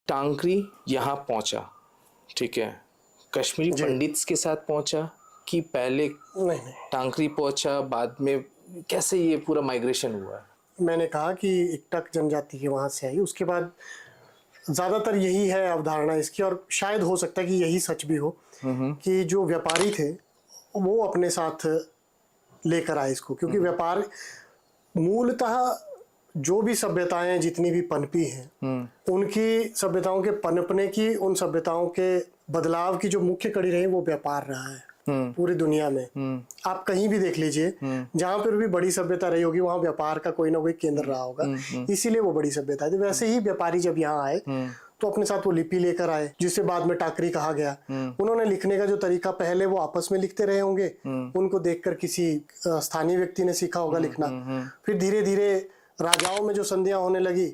टांकरी यहाँ पहुंचा, ठीक है, कश्मीरी पंडित्स के साथ पहुंचा कि पहले नहीं, टांकरी पहुंचा बाद में, कैसे ये पूरा माइग्रेशन हुआ? मैंने कहा कि इक्टक जनजाति की वहाँ से आई, उसके बाद ज़्यादातर यही है अवधारणा इसकी, और शायद हो सकता है कि यही सच भी हो कि जो व्यापारी थे वो अपने साथ लेकर आए इसको, क्योंकि व्यापार मूलतः जो भी सभ्यताएं जितनी भी पनपी हैं उनकी सभ्यताओं के पनपने की, उन सभ्यताओं के बदलाव की जो मुख्य कड़ी रही वो व्यापार रहा है पूरी दुनिया में। आप कहीं भी देख लीजिए, जहां पर भी बड़ी सभ्यता रही होगी वहां व्यापार का कोई ना कोई केंद्र रहा होगा, इसीलिए वो बड़ी सभ्यता है। वैसे ही व्यापारी जब यहाँ आए तो अपने साथ वो लिपि लेकर आए, जिसे बाद में टाकरी कहा गया। उन्होंने लिखने का जो तरीका, पहले वो आपस में लिखते रहे होंगे, उनको देखकर किसी स्थानीय व्यक्ति ने सीखा होगा लिखना, फिर धीरे धीरे राजाओं में जो संधियां होने लगी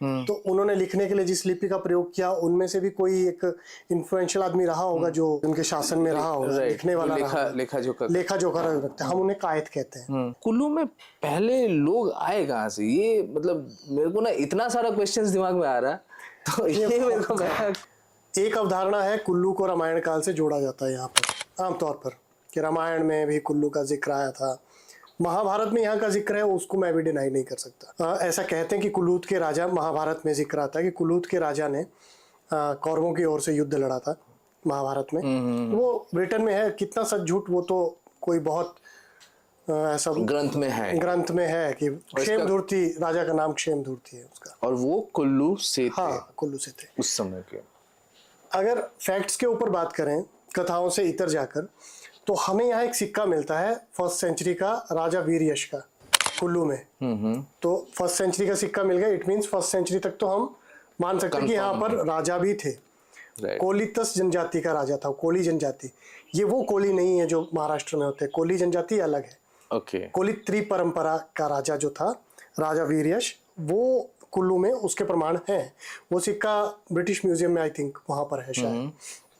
तो उन्होंने लिखने के लिए जिस लिपि का प्रयोग किया, उनमें से भी कोई एक इन्फ्लुएंशियल आदमी रहा होगा जो उनके शासन में रहा होगा, लिखने वाला लेखा जोखा रखते हैं, हम उन्हें कायद कहते हैं। कुल्लू में पहले लोग आए कहाँ से? ये मतलब मेरे को ना इतना सारा क्वेश्चंस दिमाग में आ रहा, तो ये मेरे को एक अवधारणा है, कुल्लू को रामायण काल से जोड़ा जाता है यहाँ पर आमतौर पर, कि रामायण में भी कुल्लू का जिक्र आया था, महाभारत में यहाँ का जिक्र है, उसको मैं भी डिनाई नहीं कर सकता। ऐसा कहते हैं कि कुलूत के राजा, महाभारत में जिक्र आता है कि कुलूत के राजा ने कौरवों की ओर से युद्ध लड़ा था महाभारत में। वो ब्रिटेन में है, कितना सच झूठ वो तो कोई बहुत ऐसा ग्रंथ में है कि क्षेमधूर्ति राजा का नाम क्षेमधूर्ति है उसका, और वो कुल्लू से थे। हाँ, कुल्लू से थे उस समय के। अगर फैक्ट्स के ऊपर बात करें, कथाओं से इतर जाकर, तो हमें यहाँ एक सिक्का मिलता है 1st सेंचुरी का, राजा वीर यश का, कुल्लू में। तो 1st सेंचुरी का सिक्का मिल गया, इट मींस 1st सेंचुरी तक तो हम मान सकते हैं कि यहाँ पर राजा भी थे। कोलितस जनजाति का राजा था, कोली जनजाति। ये वो कोली नहीं है जो महाराष्ट्र में होते, कोली जनजाति अलग है। कोली त्रिपरंपरा का राजा जो था, राजा वीर यश, वो कुल्लू में उसके प्रमाण हैं। वो सिक्का ब्रिटिश म्यूजियम में आई थिंक वहां पर है शायद,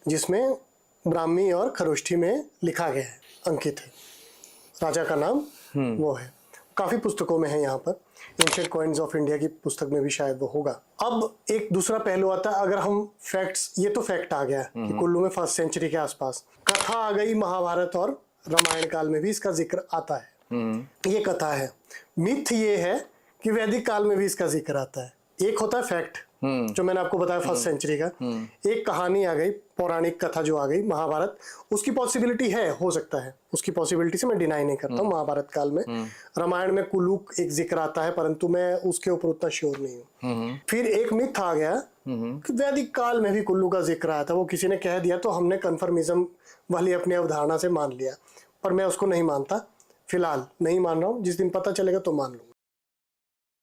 जिसमें ब्राह्मी और खरोष्ठी में लिखा गया है, अंकित है, राजा का नाम वो है। काफी पुस्तकों में है यहाँ पर, एंशिएंट कॉइन्स ऑफ इंडिया की पुस्तक में भी शायद वो होगा। अब एक दूसरा पहलू आता है, अगर हम फैक्ट्स, ये तो फैक्ट आ गया कि कुल्लू में 1st सेंचुरी के आसपास, कथा आ गई, महाभारत और रामायण काल में भी इसका जिक्र आता है। ये कथा है। मिथ ये है कि वैदिक काल में भी इसका जिक्र आता है। एक होता है फैक्ट जो मैंने आपको बताया 1st सेंचुरी का, एक कहानी आ गई, पौराणिक कथा जो आ गई महाभारत, उसकी पॉसिबिलिटी है, हो सकता है, उसकी पॉसिबिलिटी से मैं डिनाई नहीं करता हूँ। महाभारत काल में, रामायण में कुलूक एक जिक्र आता है, परंतु मैं उसके ऊपर उतना श्योर नहीं हूँ। फिर एक मिथ आ गया कि वैदिक काल में भी कुल्लू का जिक्र आया था, वो किसी ने कह दिया तो हमने कन्फर्मिज्म वाली अपनी अवधारणा से मान लिया, पर मैं उसको नहीं मानता, फिलहाल नहीं मान रहा हूँ, जिस दिन पता चलेगा तो मान लूंगा।